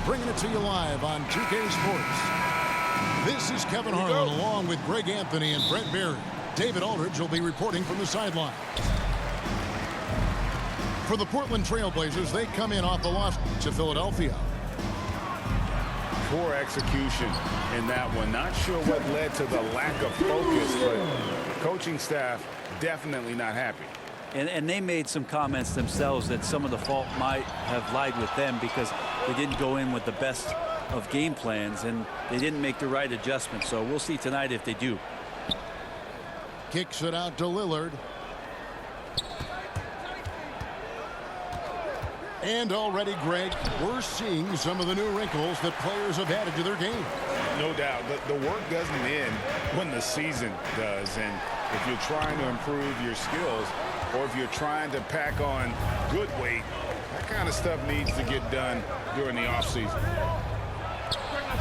bringing it to you live on 2K Sports. This is Kevin Harlan along with Greg Anthony and Brent Barry. David Aldridge will be reporting from the sideline. For the Portland Trail Blazers, they come in off the loss to Philadelphia. Poor execution in that one. Not sure what led to the lack of focus, but coaching staff definitely not happy. And they made some comments themselves that some of the fault might have lied with them because they didn't go in with the best of game plans and they didn't make the right adjustments. So we'll see tonight if they do. Kicks it out to Lillard. And already, Greg, we're seeing some of the new wrinkles that players have added to their game. No doubt. The work doesn't end when the season does. And if you're trying to improve your skills or if you're trying to pack on good weight, that kind of stuff needs to get done during the offseason.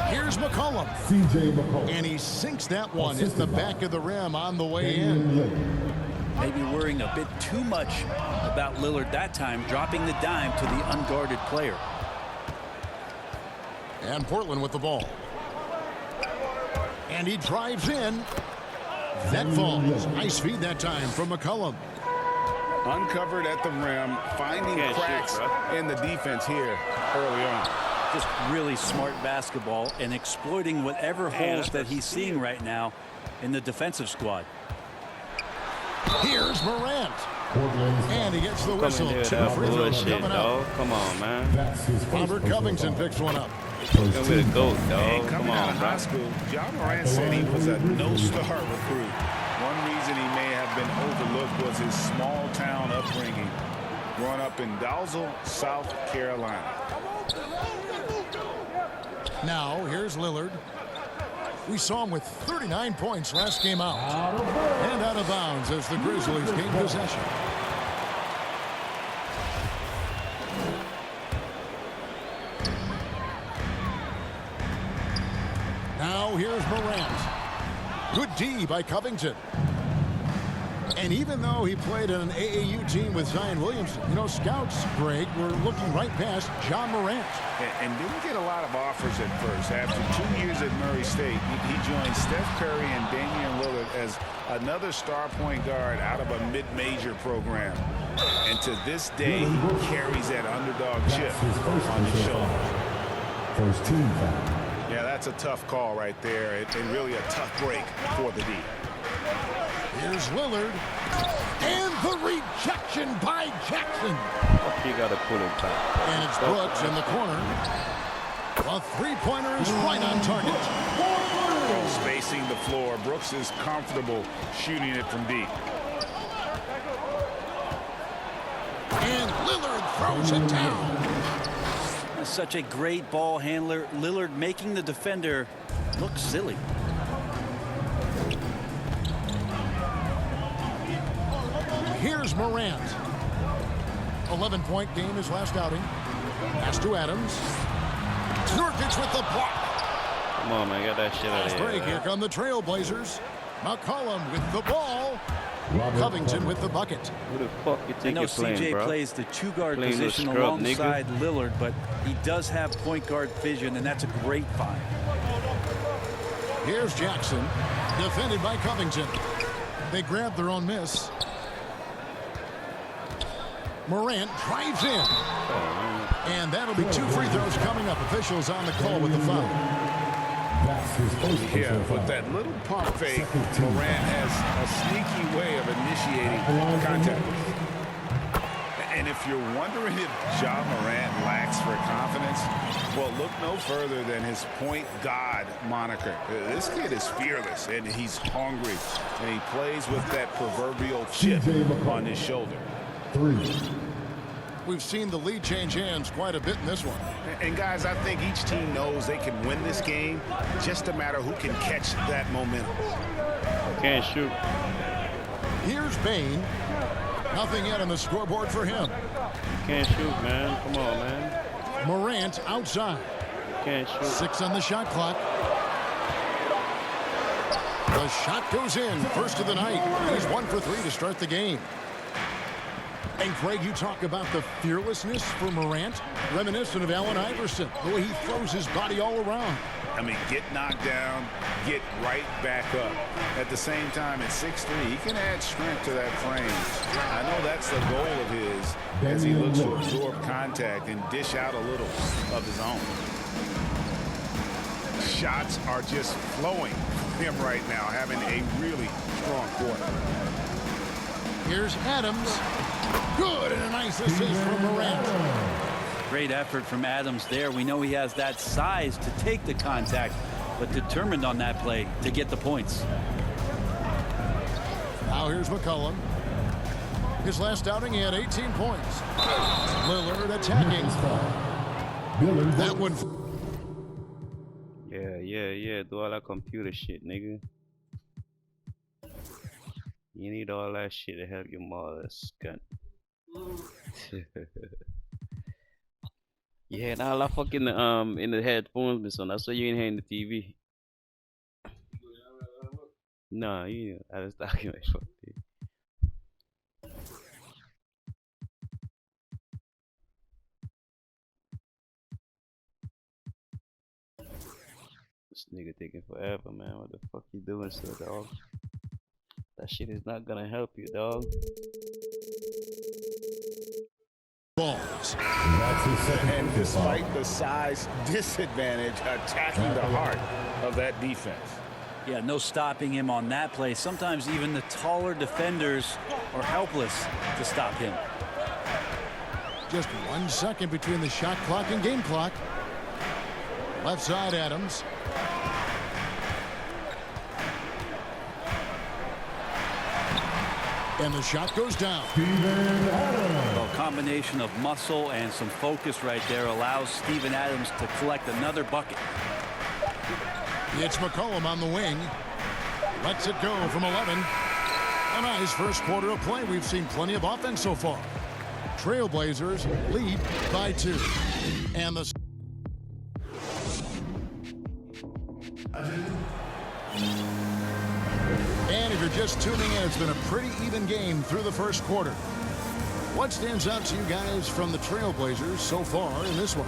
Here's McCollum. And he sinks that one. Hits the back of the rim on the way in. Maybe worrying a bit too much about Lillard that time, dropping the dime to the unguarded player. And Portland with the ball. And he drives in. That falls. Nice feed that time from McCollum. Uncovered at the rim, finding cracks in the defense here early on. Just really smart basketball and exploiting whatever holes that he's seeing right now in the defensive squad. Here's Morant. And he gets the whistle. Two free throws coming up. Come on, man. Robert Covington picks one up. We're the GOAT, dog. Coming out of high school, John Morant said he was a no-star recruit. One reason he may have been overlooked was his small-town upbringing, growing up in Dalzell, South Carolina. Now, here's Lillard. We saw him with 39 points last game out. And out of bounds as the Grizzlies gain possession. Now here's Morant. Good D by Covington. And even though he played in an AAU team with Zion Williamson, you know, scouts, Greg, were looking right past John Morant. And didn't get a lot of offers at first. After 2 years at Murray State, he joined Steph Curry and Damian Lillard as another star point guard out of a mid-major program. And to this day, he carries that underdog chip on his shoulders. First team foul. Yeah, that's a tough call right there, and really a tough break for the D. Here's Lillard. And the rejection by Jackson. You got to pull it back. And it's Brooks in the corner. A three-pointer is right on target. Well, spacing the floor. Brooks is comfortable shooting it from deep. And Lillard throws it down. Such a great ball handler. Lillard making the defender look silly. Here's Morant. 11-point game his last outing. Pass to Adams. Nurkic with the block. Come on, man. Get that shit out of here. Break. Here come the Trailblazers. McCollum with the ball. Covington with the bucket. Who the fuck you I think know you're playing, CJ bro? plays the two-guard Playing no position scrub, alongside Lillard, but he does have point guard vision, and that's a great find. Here's Jackson. Defended by Covington. They grab their own miss. Morant drives in. And that'll be 2 free throws coming up. Officials on the call with the foul. Yeah, with that little pump fake, Morant has a sneaky way of initiating contact. And if you're wondering if Ja Morant lacks for confidence, well, look no further than his point god moniker. This kid is fearless, and he's hungry, and he plays with that proverbial chip on his shoulder. 3. We've seen the lead change hands quite a bit in this one. And guys, I think each team knows they can win this game, just a matter who can catch that momentum. Can't shoot. Here's Bain. Nothing yet on the scoreboard for him. Can't shoot, man. Come on, man. Morant outside. Can't shoot. 6 on the shot clock. The shot goes in. First of the night. He's 1 for 3 to start the game. And Craig, you talk about the fearlessness for Morant, reminiscent of Allen Iverson, the way he throws his body all around. I mean, get knocked down, get right back up. At the same time, at 6'3", he can add strength to that frame. I know that's the goal of his as he looks to absorb contact and dish out a little of his own. Shots are just flowing from him right now, having a really strong quarter. Here's Adams. Good, and a nice assist from Morant. Great effort from Adams there. We know he has that size to take the contact, but determined on that play to get the points. Now here's McCollum. His last outing, he had 18 points. Lillard attacking. That one. Yeah. Do all that computer shit, nigga. You need all that shit to help your mother, scunt. Yeah, now I fucking in the headphones, son. That's why you ain't hearing the TV. Nah, you. I was talking like fuck. This nigga taking forever, man. What the fuck you doing, sir, dog? That shit is not gonna help you, dog. Balls. And despite the size disadvantage, attacking the heart of that defense. Yeah, no stopping him on that play. Sometimes even the taller defenders are helpless to stop him. Just 1 second between the shot clock and game clock. Left side, Adams. And the shot goes down. Well, a combination of muscle and some focus right there allows Steven Adams to collect another bucket. It's McCollum on the wing. Lets it go from 11. A nice first quarter of play. We've seen plenty of offense so far. Trailblazers lead by 2. And the... And if you're just tuning in, it's been a pretty even game through the first quarter. What stands out to you guys from the Trailblazers so far in this one?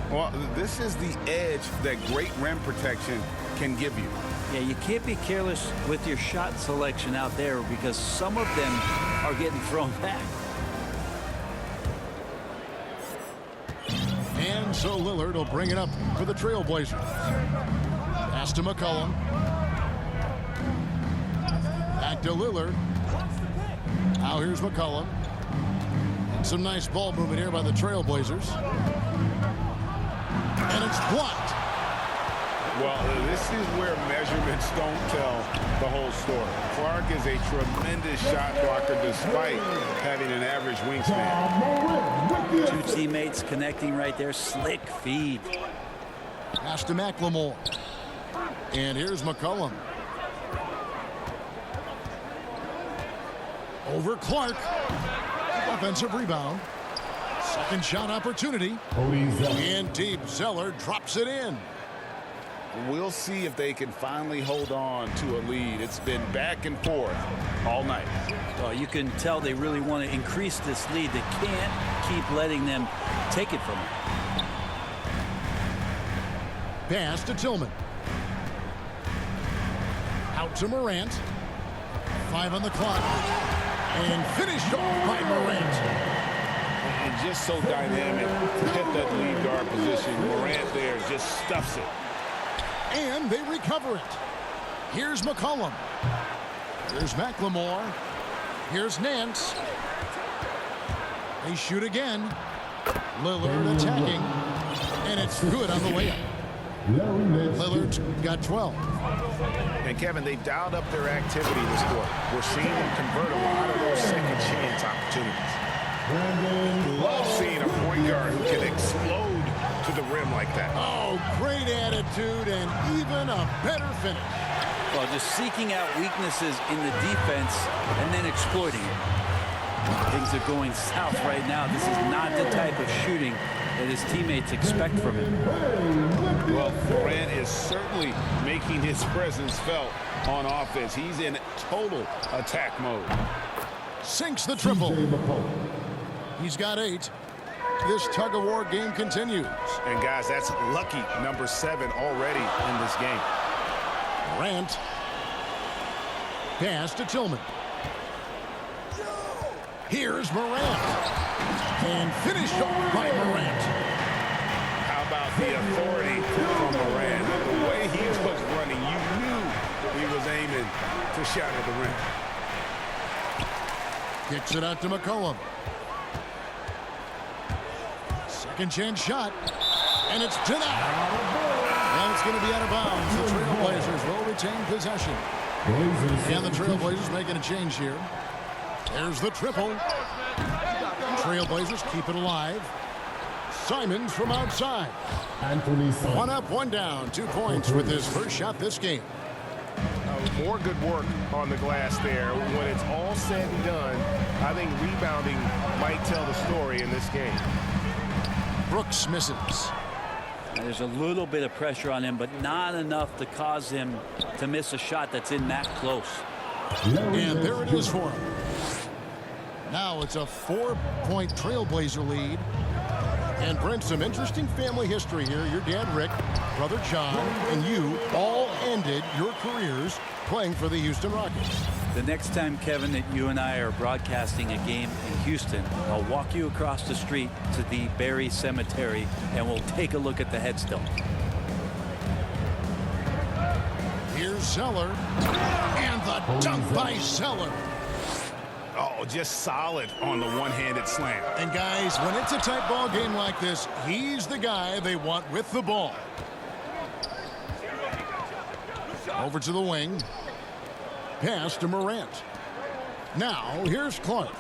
Well, this is the edge that great rim protection can give you. Yeah, you can't be careless with your shot selection out there because some of them are getting thrown back. And so Lillard will bring it up for the Trailblazers. Pass to McCollum. Back to Lillard. Now here's McCollum. And some nice ball movement here by the Trailblazers. And it's blocked. Well, this is where measurements don't tell the whole story. Clark is a tremendous shot blocker despite having an average wingspan. Two teammates connecting right there. Slick feed. Pass to McLemore. And here's McCollum. Over Clark. Offensive rebound. Second shot opportunity. And deep. Zeller drops it in. We'll see if they can finally hold on to a lead. It's been back and forth all night. Well, you can tell they really want to increase this lead. They can't keep letting them take it from them. Pass to Tillman. Out to Morant. 5 on the clock. And finished off by Morant. And just so dynamic to hit that lead guard position. Morant there just stuffs it. And they recover it. Here's McCollum. Here's McLemore. Here's Nance. They shoot again. Lillard attacking. And it's good on the way up. Lillard got 12. And Kevin, they've dialed up their activity this quarter. We're seeing them convert a lot of those second chance opportunities. Love seeing a point guard who can explode to the rim like that. Oh, great attitude and even a better finish. Well, just seeking out weaknesses in the defense and then exploiting it. Things are going south right now. This is not the type of shooting that his teammates expect from him. Well, Morant is certainly making his presence felt on offense. He's in total attack mode. Sinks the triple. TJ McCollum. He's got 8. This tug-of-war game continues. And, guys, that's lucky number 7 already in this game. Morant. Pass to Tillman. Here's Morant. And finished off by Morant. How about the authority from Morant? The way he was running, you knew he was aiming to shatter the rim. Kicks it out to McCollum. Second chance shot. And it's denied. And it's going to be out of bounds. The Trailblazers will retain possession. And the Trailblazers making a change here. There's the triple. Trailblazers keep it alive. Simons from outside. Anthony Simons. 1 up, 1 down. 2 points with his first shot this game. More good work on the glass there. When it's all said and done, I think rebounding might tell the story in this game. Brooks misses. There's a little bit of pressure on him, but not enough to cause him to miss a shot that's in that close. And there it is for him. Now it's a 4-point Trailblazer lead. And Brent, some interesting family history here. Your dad, Rick, brother John, and you all ended your careers playing for the Houston Rockets. The next time, Kevin, that you and I are broadcasting a game in Houston, I'll walk you across the street to the Barry Cemetery, and we'll take a look at the headstone. Here's Zeller. And the dunk by Zeller. Oh, just solid on the one-handed slam. And guys, when it's a tight ball game like this, he's the guy they want with the ball. Over to the wing. Pass to Morant. Now, here's Clark.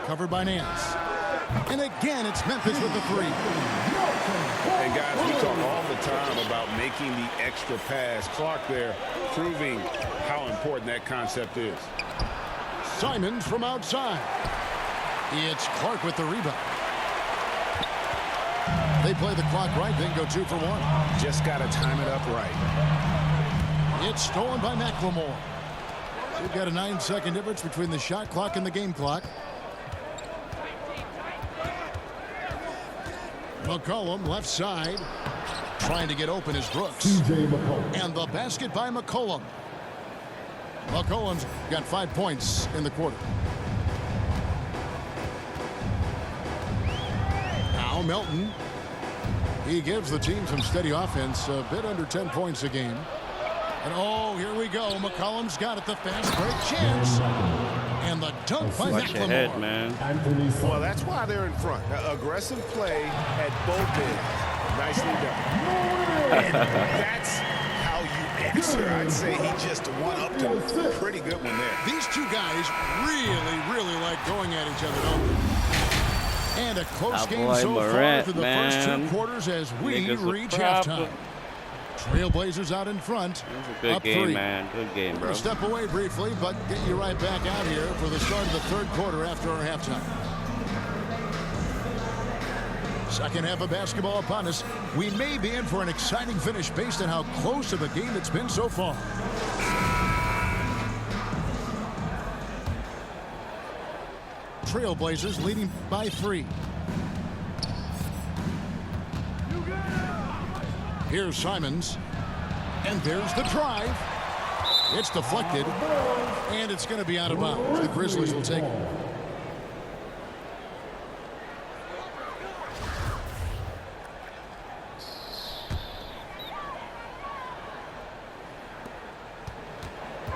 Covered by Nance. And again, it's Memphis with the 3. And guys, we talk all the time about making the extra pass. Clark there proving how important that concept is. Simons from outside. It's Clark with the rebound. They play the clock right, then go 2 for 1. Just got to time it up right. It's stolen by McLemore. We've got a 9-second difference between the shot clock and the game clock. McCollum left side. Trying to get open is Brooks. TJ McCollum. And the basket by McCollum. McCollum's got 5 points in the quarter. Now Melton. He gives the team some steady offense, a bit under 10 points a game. And oh, here we go. McCollum's got it, the fast break chance. And the dunk by Watch your head, McLemore. man. Anthony Simons. Well, that's why they're in front. Aggressive play at both ends. Nicely done. And that's how you answer. I'd say he just one-upped him. Pretty good one there. These two guys really like going at each other, don't they? And a close That game boy so Morant, far through the first 2 man. quarters as we Niggas a reach problem. halftime. Trailblazers out in front. It was a good up game, 3. man. Good game, We're bro. going to step away briefly, but get you right back out here for the start of the 3rd quarter after our halftime. Second half of basketball upon us. We may be in for an exciting finish based on how close of a game it's been so far. Trailblazers leading by 3. Here's Simons. And there's the drive. It's deflected. And it's going to be out of bounds. The Grizzlies will take it.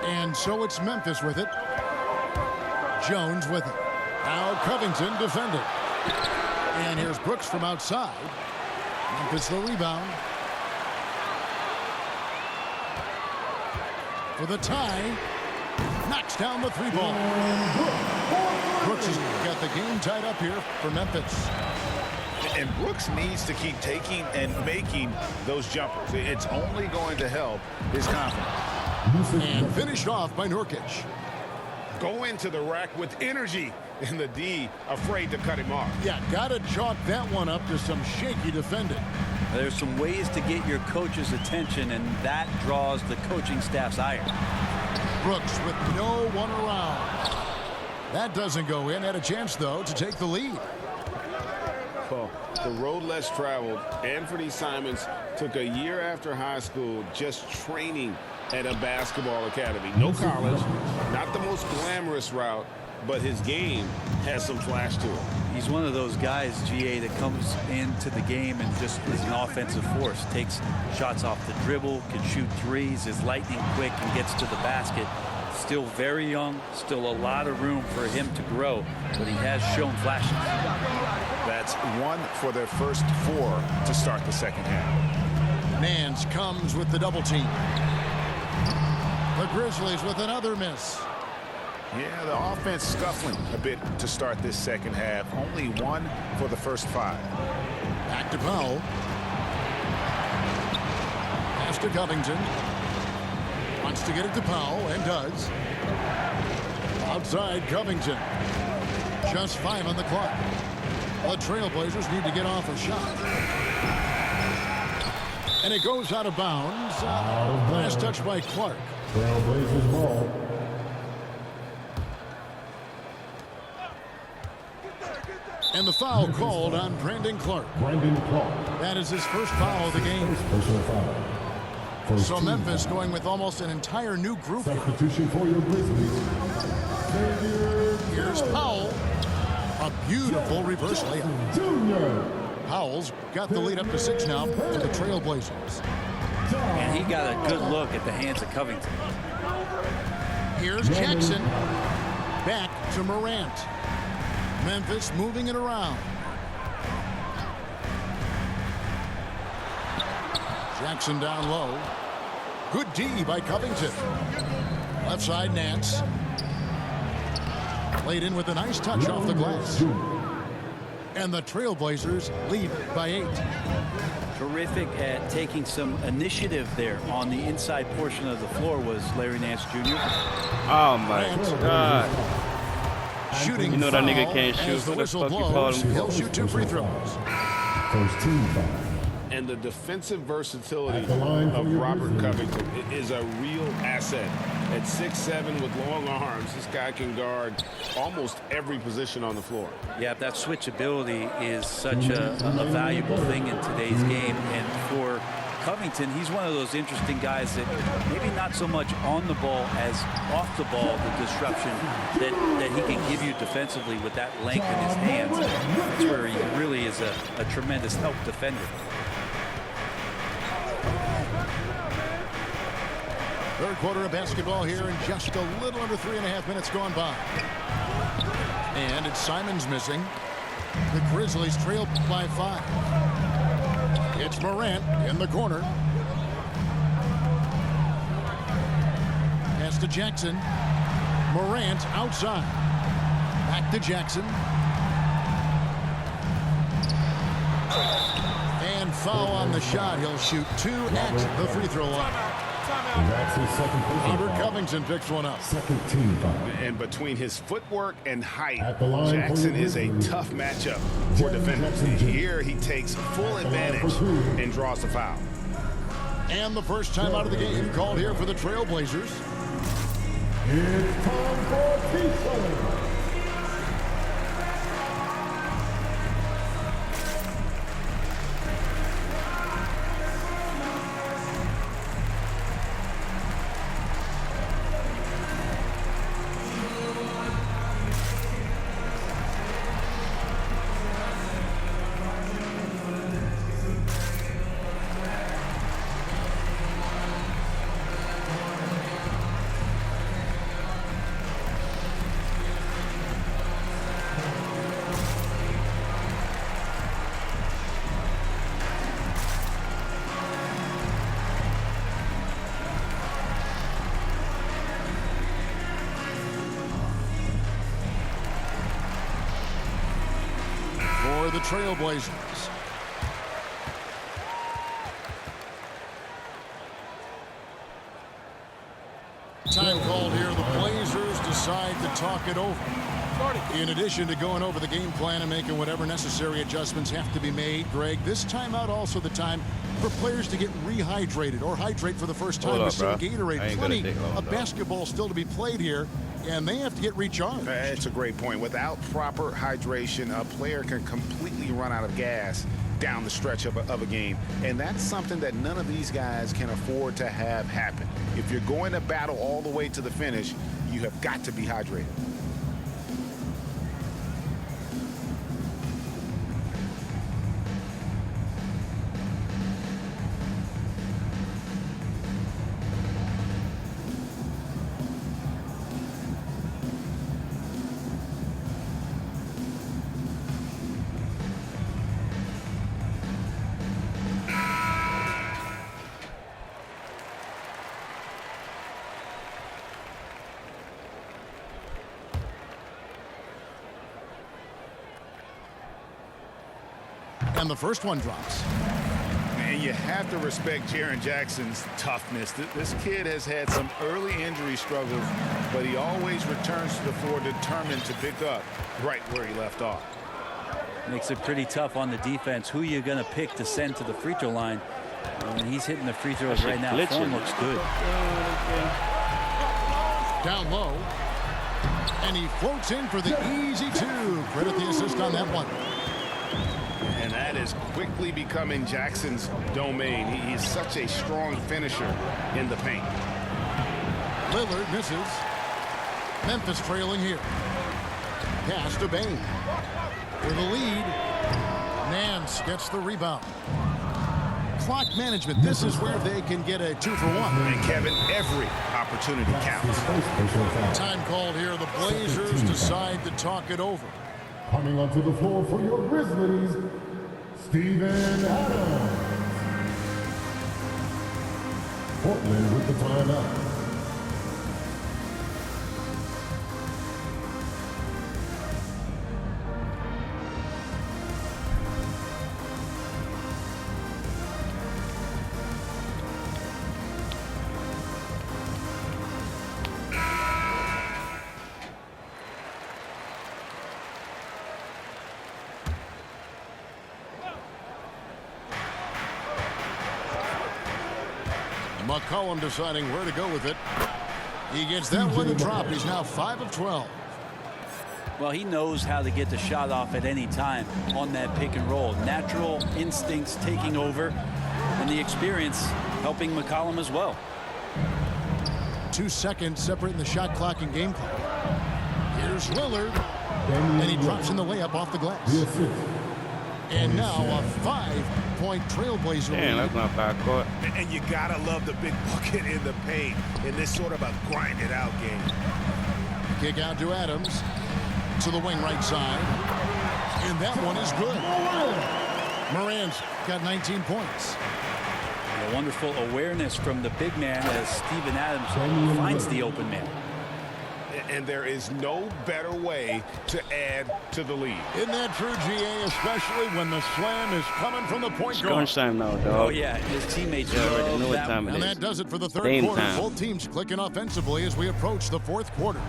And so it's Memphis with it. Jones with it. Now Covington defended. And here's Brooks from outside. Memphis the rebound. For the tie. Knocks down the 3 ball. Brooks has got the game tied up here for Memphis. And Brooks needs to keep taking and making those jumpers. It's only going to help his confidence. And finished off by Nurkic. Go into the rack with energy. And the D afraid to cut him off. Yeah, got to chalk that one up to some shaky defending. There's some ways to get your coach's attention, and that draws the coaching staff's ire. Brooks with no one around. That doesn't go in. Had a chance, though, to take the lead. Well, the road less traveled. Anthony Simons took a year after high school just training at a basketball academy. No college, not the most glamorous route, but his game has some flash to it. He's one of those guys, GA, that comes into the game and just is an offensive force. Takes shots off the dribble, can shoot threes, is lightning quick, and gets to the basket. Still very young, still a lot of room for him to grow, but he has shown flashes. That's 1 for their first 4 to start the second half. Nance comes with the double team. The Grizzlies with another miss. Yeah, the offense scuffling a bit to start this second half. Only 1 for the first 5. Back to Powell. Pass to Covington. Wants to get it to Powell, and does. Outside Covington. Just 5 on the clock. The Trailblazers need to get off a shot. And it goes out of bounds. Last touch by Clark. Trailblazers ball. And the foul called on Brandon Clark. Brandon Clark. That is his first foul of the game. Personal foul. First So team Memphis foul. going with almost an entire new group. Substitution for your Grizzlies. Xavier Here's Powell. A beautiful reverse layup. Junior. Powell's got the lead up to 6 now to the Trailblazers. And he got a good look at the hands of Covington. Here's Jackson. Back to Morant. Memphis moving it around. Jackson down low. Good D by Covington. Left side Nance. Played in with a nice touch off the glass. And the Trailblazers lead by 8. Terrific at taking some initiative there on the inside portion of the floor was Larry Nance Jr. Oh my God. Shooting You know that nigga foul can't shoot. as the What the whistle fuck you call blows. him? He'll shoot 2 free throws. First team foul. And the defensive versatility At the line for of your Robert Grizzlies. Covington is a real asset. At 6'7" with long arms, this guy can guard almost every position on the floor. Yeah, that switchability is such a valuable thing in today's game. And for Covington, he's one of those interesting guys that maybe not so much on the ball as off the ball, the disruption that he can give you defensively with that length in his hands. That's where he really is a tremendous help defender. Third quarter of basketball here, and just a little under 3.5 minutes gone by. And it's Simons missing. The Grizzlies trail by 5. It's Morant in the corner. Pass to Jackson. Morant outside. Back to Jackson. And foul on the shot. He'll shoot 2 at the free throw line. That's his second personal Robert foul. Covington picks one up. Second team foul. And between his footwork and height, At the line for Jackson your is a Grizzlies. tough matchup for defenders. Jackson Jr. Here he takes full At the line advantage for 2. and draws the foul. And the first time out of the game called here for the Trailblazers. It's time for Keystone. For the Trailblazers. Time called here. The Blazers decide to talk it over. In addition to going over the game plan and making whatever necessary adjustments have to be made, Greg, this timeout also the time for players to get rehydrated or hydrate for the first time Hold with up, some bro. I Gatorade. ain't gonna Plenty take long, of dog. basketball still to be played here, and they have to get recharged. That's a great point. Without proper hydration, a player can completely run out of gas down the stretch of a game. And that's something that none of these guys can afford to have happen. If you're going to battle all the way to the finish, you have got to be hydrated. And the first one drops. And you have to respect Jaren Jackson's toughness. This kid has had some early injury struggles, but he always returns to the floor determined to pick up right where he left off. Makes it pretty tough on the defense. Who you're going to pick to send to the free throw line. And he's hitting the free throws right now. Form looks good. Down low. And he floats in for the easy two. Credit the assist on that one. And that is quickly becoming Jackson's domain. He's such a strong finisher in the paint. Lillard misses. Memphis trailing here. Pass to Bain. For the lead. Nance gets the rebound. Clock management. This is where they can get a 2 for 1. And Kevin, every opportunity counts. Time called here. The Blazers decide to talk it over. Coming onto the floor for your Grizzlies, Steven Adams. Portland with the timeout. McCollum deciding where to go with it. He gets that one to drop. He's now 5 of 12. Well, he knows how to get the shot off at any time on that pick and roll. Natural instincts taking over, and the experience helping McCollum as well. 2 seconds separating the shot clock and game clock. Here's Lillard, and he drops in the layup off the glass. And now a 5-point Trailblazer Damn, lead. that's not bad court. And you gotta love the big bucket in the paint in this sort of a grinded out game. Kick out to Adams. To the wing right side. And that one is good. Moran's got 19 points. A wonderful awareness from the big man as Steven Adams finds the open man. And there is no better way to add to the lead. Isn't that true, GA? Especially when the slam is coming from the point guard. Crunch time now, dog. Oh, yeah. His teammates already know what that time one. it And is. that does it for the third Game quarter. time. Both teams clicking offensively as we approach the fourth quarter.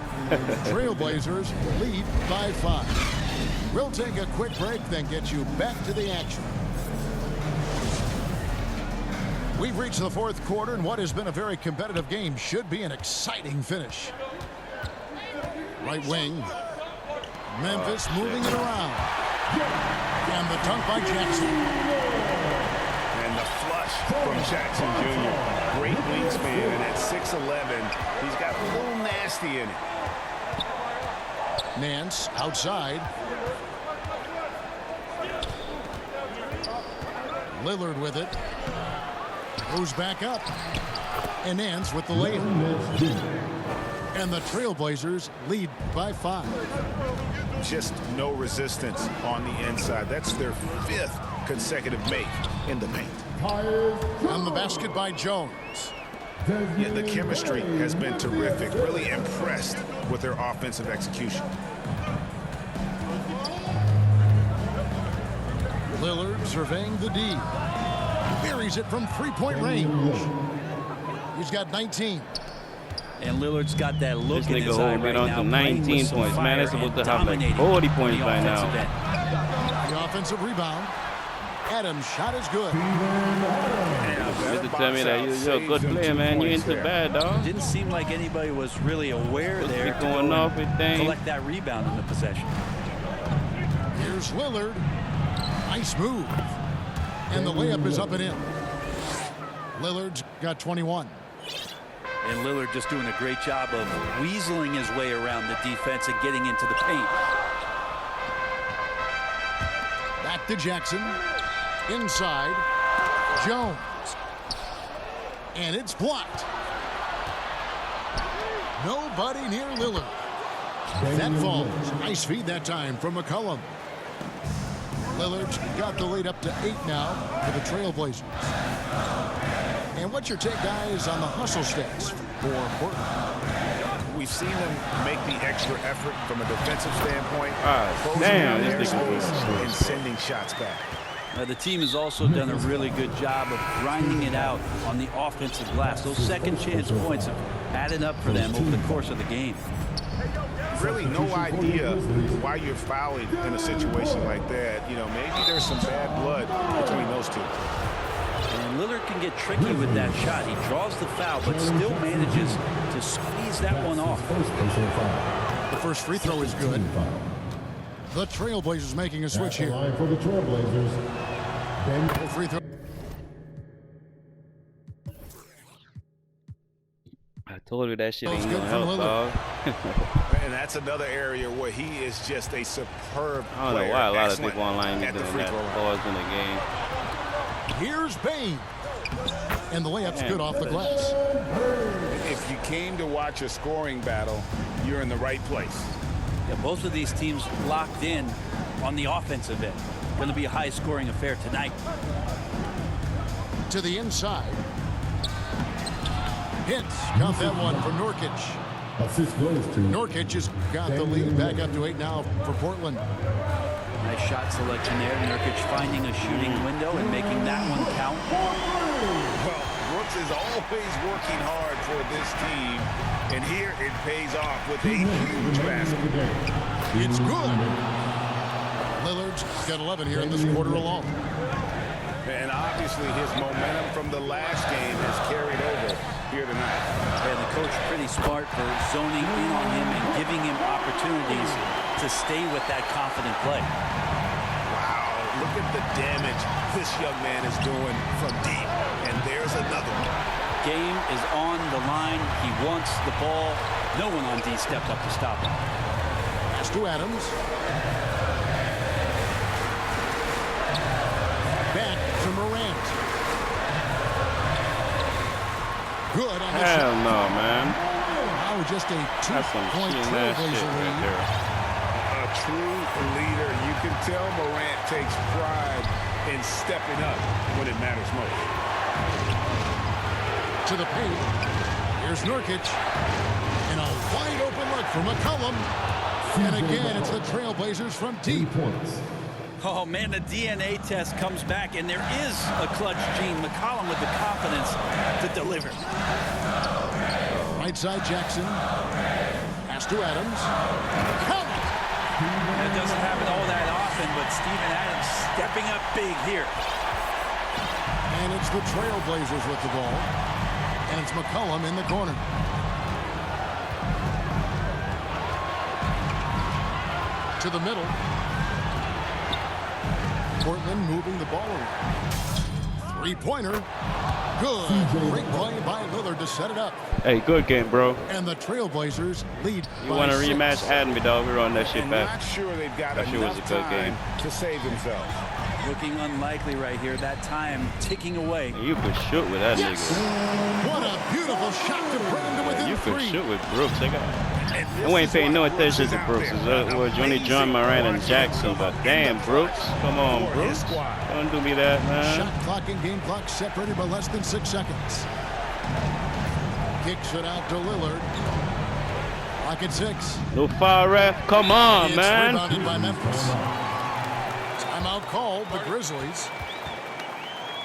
Trailblazers lead by 5. We'll take a quick break, then get you back to the action. We've reached the fourth quarter, and what has been a very competitive game should be an exciting finish. Right wing. Memphis moving it around. And the dunk by Jackson. And the flush from Jackson Jr. Great wingspan, and at 6'11", he's got a little nasty in it. Nance outside. Lillard with it. Goes back up. And Nance with the layup. And the Trailblazers lead by 5. Just no resistance on the inside. That's their 5th consecutive make in the paint. And the basket by Jones. Yeah, the chemistry has been terrific. Really impressed with their offensive execution. Lillard surveying the D. Buries it from 3-point range. He's got 19. And Lillard's got that look This in nigga his eye holding right it on now. to 19 points, man. They're supposed to have like 40 points by now. The offensive rebound. Adams' shot is good. Mr. Tell me that you're a good player, man. You ain't too bad, dog. Didn't seem like anybody was really aware there to going go off and with things. collect that rebound in the possession. Here's Lillard. Nice move. And the layup is up and in. Lillard's got 21. And Lillard just doing a great job of weaseling his way around the defense and getting into the paint. Back to Jackson. Inside. Jones. And it's blocked. Nobody near Lillard. That falls. Nice feed that time from McCollum. Lillard's got the lead up to 8 now for the Trailblazers. And what's your take, guys, on the hustle stats for Portland? We've seen them make the extra effort from a defensive standpoint, closing damn, down this their nigga space was- and sending shots back. The team has also done a really good job of grinding it out on the offensive glass. Those second chance points have added up for them over the course of the game. Really no idea why you're fouling in a situation like that. You know, maybe there's some bad blood between those two. And Lillard can get tricky with that shot. He draws the foul, but still manages to squeeze that one off. The first free throw is good. The Trailblazers making a switch here. Line for the Trailblazers. Ben Free throw. I told you that shit ain't Good gonna from help, Lillard. dog. And that's another area where he is just a superb I don't know player. why a lot of Excellent people online at be the doing free that throw line. pause in the game. Here's Bain. And the layup's Damn. good off the glass. If you came to watch a scoring battle, you're in the right place. Yeah, both of these teams locked in on the offensive end. Going to be a high-scoring affair tonight. To the inside. Hits. Got that one for Nurkic. assist goes to Nurkic has got the lead back up to 8 now for Portland. Nice shot selection there. Nurkic finding a shooting window and making that one count. Well, Brooks is always working hard for this team, and here it pays off with a huge basket. It's good. Lillard's got 11 here in this quarter alone. And obviously his momentum from the last game has carried over here tonight. And the coach pretty smart for zoning in on him and giving him opportunities to stay with that confident play. Wow, look at the damage this young man is doing from deep. And there's another one. Game is on the line. He wants the ball. No one on D stepped up to stop him. Pass to Adams. Back to Morant. Good on the Hell shot. no, man. Now just a That's some 2-point shit ass shit Trailblazer right lead. there. A true leader. You can tell Morant takes pride in stepping up when it matters most. To the paint. Here's Nurkic. And a wide open look for McCollum. And again, it's the Trailblazers from 3 deep. points. Oh, man, the DNA test comes back, and there is a clutch gene. McCollum with the confidence to deliver. Right side Jackson. Pass to Adams. Count. That doesn't happen all that often, but Steven Adams stepping up big here. And it's the Trailblazers with the ball. And it's McCollum in the corner. To the middle. Portland moving the ball around. Three-pointer. Good. Great play by Lillard to set it up. Hey, good game, bro. And the Trailblazers lead You by want to 6. rematch? Add me, dog. We run that shit And back. not sure they've got That shit was enough a good time game. to save themselves. Looking unlikely right here. That time ticking away. You could shoot with that nigga. What a beautiful shot to bring him to within You could 3. shoot with Brooks. They got. And I ain't paying no attention to Brooks. It was only John Moran and Jackson, but damn, Brooks. Come on, Brooks. Don't do me that, man. Shot clock and game clock separated by less than 6 seconds. Kicks it out to Lillard. Clock at 6. No foul, ref. Come on, It's man. rebounded by Memphis. Timeout called the Grizzlies.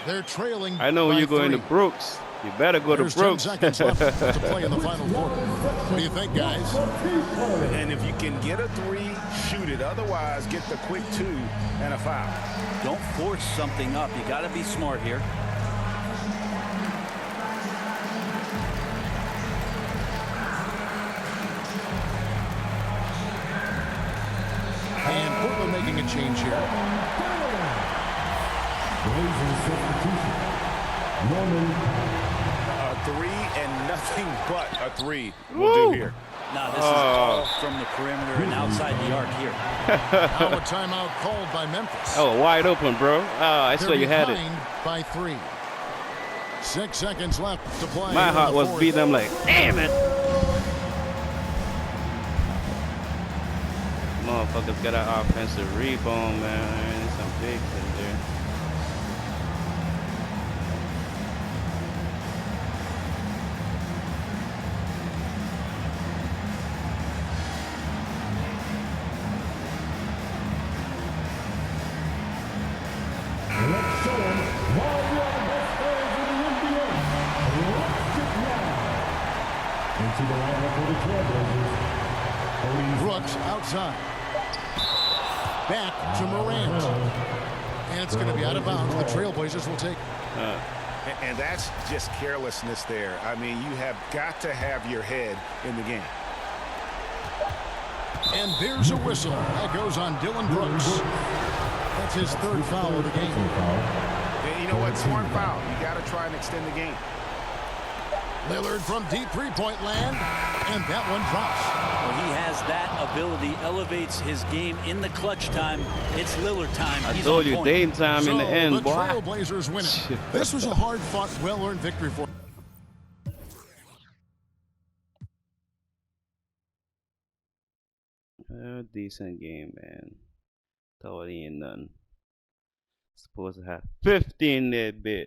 They're trailing. I know when by you're going to 3. Brooks. You better go There's to 10 Brooks. seconds left to play in the final quarter. What do you think, guys? And if you can get a 3, shoot it. Otherwise, get the quick 2 and a foul. Don't force something up. You got to be smart here. And Portland making a change here. Blazers substitution. Norman. A 3 and nothing but a 3 will do here. Now this is all from the perimeter and outside the arc here. Now a timeout called by Memphis. Oh, wide open, bro. I swear you had it. They're behind by 3. 6 seconds left to play. My heart was beating. I'm like, damn it. Motherfuckers got an offensive rebound, man. Some bigs in there. Let's show them why we are the best fans in the NBA. Let's get live. Into the lineup for the Trailblazers. Brooks outside. Back to Morant. And it's going to be out of bounds. The Trailblazers will take. And that's just carelessness there. I mean, you have got to have your head in the game. And there's a whistle. That goes on Dylan Brooks. That's his 3rd foul of the game. And you know what? Smart foul. You got to try and extend the game. Lillard from deep three-point land. And that one drops. Well, he has that ability, elevates his game in the clutch time. It's Lillard time. I He's told on you, point. Dame time in the end, the boy. Trailblazers win it. This was a hard-fought, well-earned victory for Decent game, man. Thought he ain't nothing. Supposed to have 15 that bit.